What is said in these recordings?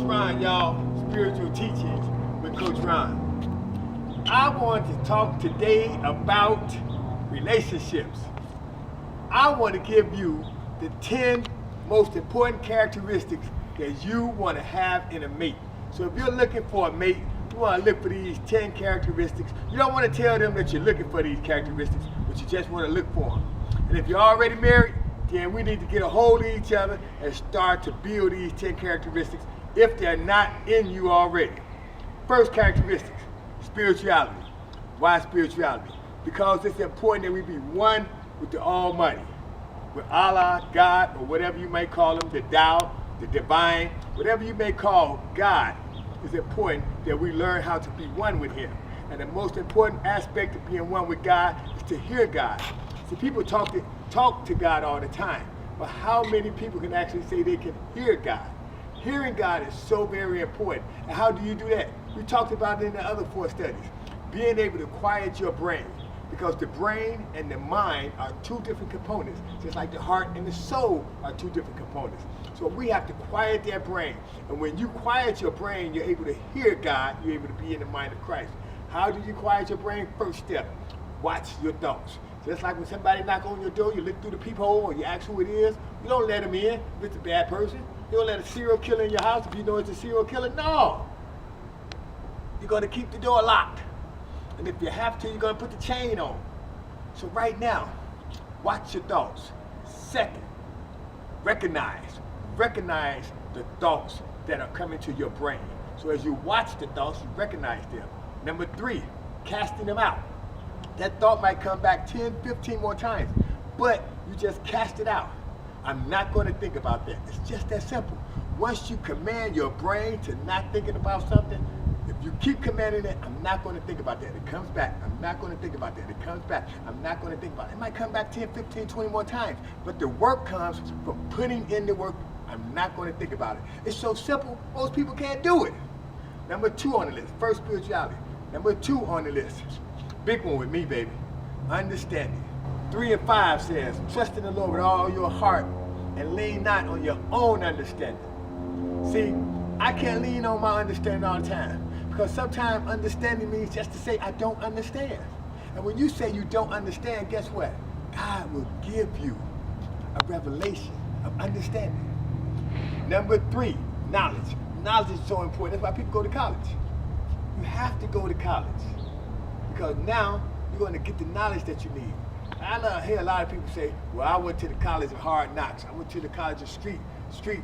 Ron, y'all. Spiritual Teachings with Coach Ron. I want to talk today about relationships. I want to give you the 10 most important characteristics that you want to have in a mate. So if you're looking for a mate, you want to look for these 10 characteristics. You don't want to tell them that you're looking for these characteristics, but you just want to look for them. And if you're already married, then we need to get a hold of each other and start to build these 10 characteristics if they're not in you already. First characteristics, spirituality. Why spirituality? Because it's important that we be one with the Almighty, with Allah, God, or whatever you may call him, the Tao, the divine, whatever you may call God. It's important that we learn how to be one with him. And the most important aspect of being one with God is to hear God. See, people talk to God all the time, but how many people can actually say they can hear God? Hearing God is so very important. And how do you do that? We talked about it in the other 4 studies. Being able to quiet your brain, because the brain and the mind are 2 different components, just like the heart and the soul are 2 different components. So we have to quiet their brain. And when you quiet your brain, you're able to hear God, you're able to be in the mind of Christ. How do you quiet your brain? First step, watch your thoughts. Just like when somebody knocks on your door, you look through the peephole or you ask who it is. You don't let them in if it's a bad person. You don't let a serial killer in your house if you know it's a serial killer. No. You're going to keep the door locked. And if you have to, you're going to put the chain on. So right now, watch your thoughts. Second, recognize the thoughts that are coming to your brain. So as you watch the thoughts, you recognize them. Number 3, casting them out. That thought might come back 10, 15 more times, but you just cast it out. I'm not going to think about that. It's just that simple. Once you command your brain to not thinking about something, if you keep commanding it, I'm not going to think about that. It comes back. I'm not going to think about that. It comes back. I'm not going to think about it. It might come back 10, 15, 20 more times, but the work comes from putting in the work. I'm not going to think about it. It's so simple, most people can't do it. Number 2 on the list, first spirituality. Number 2 on the list, big one with me, baby, understanding. 3 and 5 says, trust in the Lord with all your heart and lean not on your own understanding. See, I can't lean on my understanding all the time, because sometimes understanding means just to say I don't understand. And when you say you don't understand, guess what? God will give you a revelation of understanding. Number 3, knowledge. Knowledge is so important. That's why people go to college. You have to go to college, because now you're going to get the knowledge that you need. I hear a lot of people say, well, I went to the college of hard knocks. I went to the college of street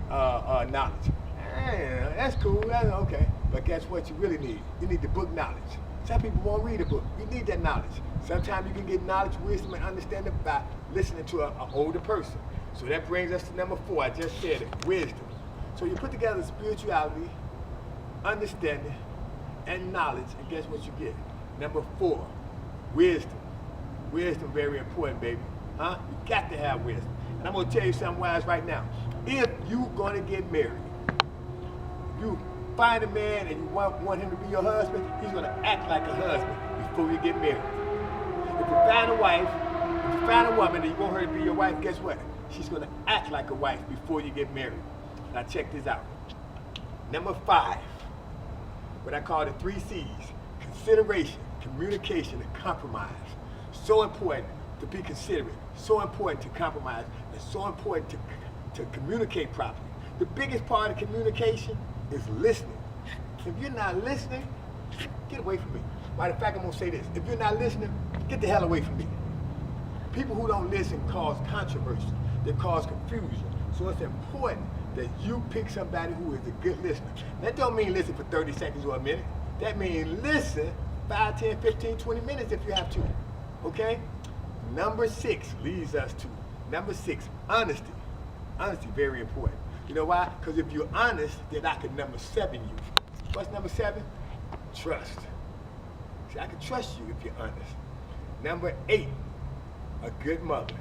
knowledge. That's cool, that's okay. But guess what you really need? You need the book knowledge. Some people won't read a book. You need that knowledge. Sometimes you can get knowledge, wisdom, and understanding by listening to an older person. So that brings us to number 4. I just said it, wisdom. So you put together spirituality, understanding, and knowledge, and guess what you get? Number 4, wisdom. Wisdom, very important, baby. You got to have wisdom. And I'm going to tell you something wise right now. If you're going to get married, you find a man and you want him to be your husband, he's going to act like a husband before you get married. If you find a wife, if you find a woman and you want her to be your wife, guess what? She's going to act like a wife before you get married. Now check this out. Number 5, what I call the 3 C's, consideration, communication, and compromise. So important to be considerate, so important to compromise, and so important to communicate properly. The biggest part of communication is listening. If you're not listening, get away from me. Matter of fact, I'm going to say this. If you're not listening, get the hell away from me. People who don't listen cause controversy. They cause confusion. So it's important that you pick somebody who is a good listener. That don't mean listen for 30 seconds or a minute. That means listen 5, 10, 15, 20 minutes if you have to. Okay? Number 6 leads us to number 6, honesty. Honesty, very important. You know why? Because if you're honest, then I can number 7 you. What's number 7? Trust. See, I can trust you if you're honest. Number 8, a good mother.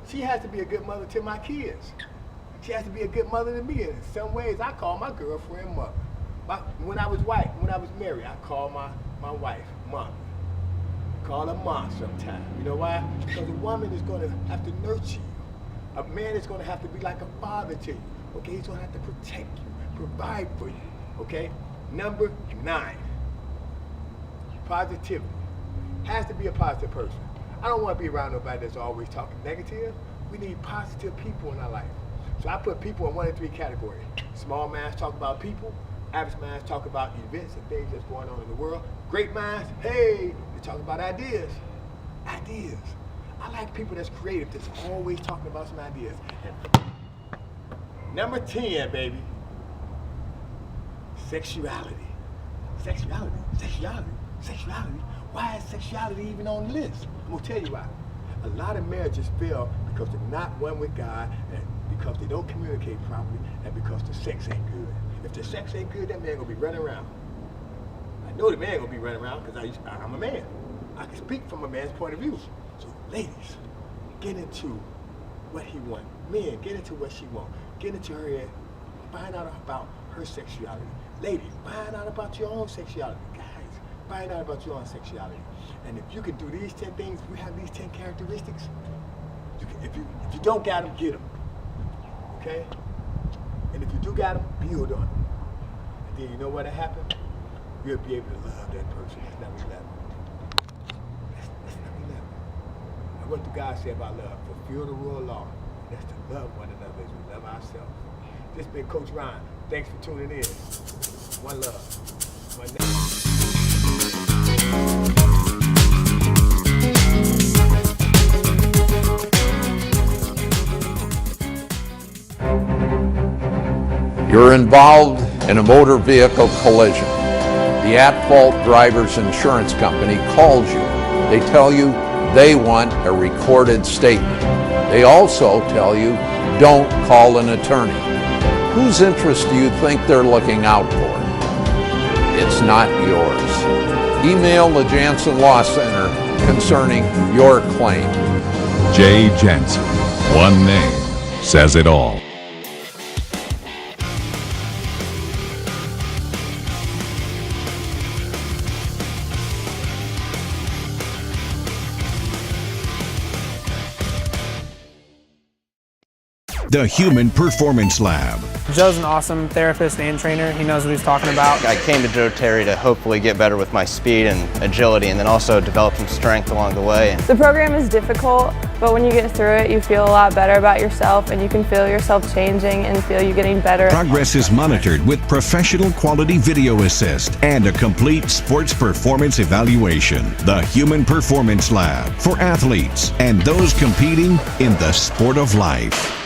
She has to be a good mother to my kids. She has to be a good mother to me. In some ways, I call my girlfriend mother. When I was married, I called my wife mom. Call her mom sometime. You know why? Because a woman is going to have to nurture you. A man is going to have to be like a father to you. Okay, he's going to have to protect you, provide for you, okay? Number 9, positivity. Has to be a positive person. I don't want to be around nobody that's always talking negative. We need positive people in our life. So I put people in 1 of 3 categories. Small minds talk about people. Average minds talk about events and things that's going on in the world. Great minds, hey, they talk about ideas. Ideas. I like people that's creative, that's always talking about some ideas. And number 10, baby. Sexuality. Sexuality. Sexuality. Sexuality. Why is sexuality even on the list? I'm gonna tell you why. A lot of marriages fail because they're not one with God, and because they don't communicate properly, and because the sex ain't good. If the sex ain't good, that man gonna be running around. I know the man gonna be running around because I'm a man. I can speak from a man's point of view. So ladies, get into what he wants. Men, get into what she wants. Get into her head. Find out about her sexuality. Ladies, find out about your own sexuality. Guys, find out about your own sexuality. And if you can do these 10 things, you have these 10 characteristics, if you don't got them, get them. Okay? And if you do got them, build on them. And then you know what'll happen? You'll be able to love that person. That's number 11. That's number 11. And what do God say about love? Fulfill the royal law. And that's to love one another as we love ourselves. This has been Coach Ryan. Thanks for tuning in. One love. One name. You're involved in a motor vehicle collision. The at-fault driver's insurance company calls you. They tell you they want a recorded statement. They also tell you don't call an attorney. Whose interest do you think they're looking out for? It's not yours. Email the Jansen Law Center concerning your claim. Jay Jansen. One name says it all. The Human Performance Lab. Joe's an awesome therapist and trainer. He knows what he's talking about. I came to Joe Terry to hopefully get better with my speed and agility, and then also develop some strength along the way. The program is difficult, but when you get through it, you feel a lot better about yourself, and you can feel yourself changing and feel you getting better. Progress is monitored with professional quality video assist and a complete sports performance evaluation. The Human Performance Lab for athletes and those competing in the sport of life.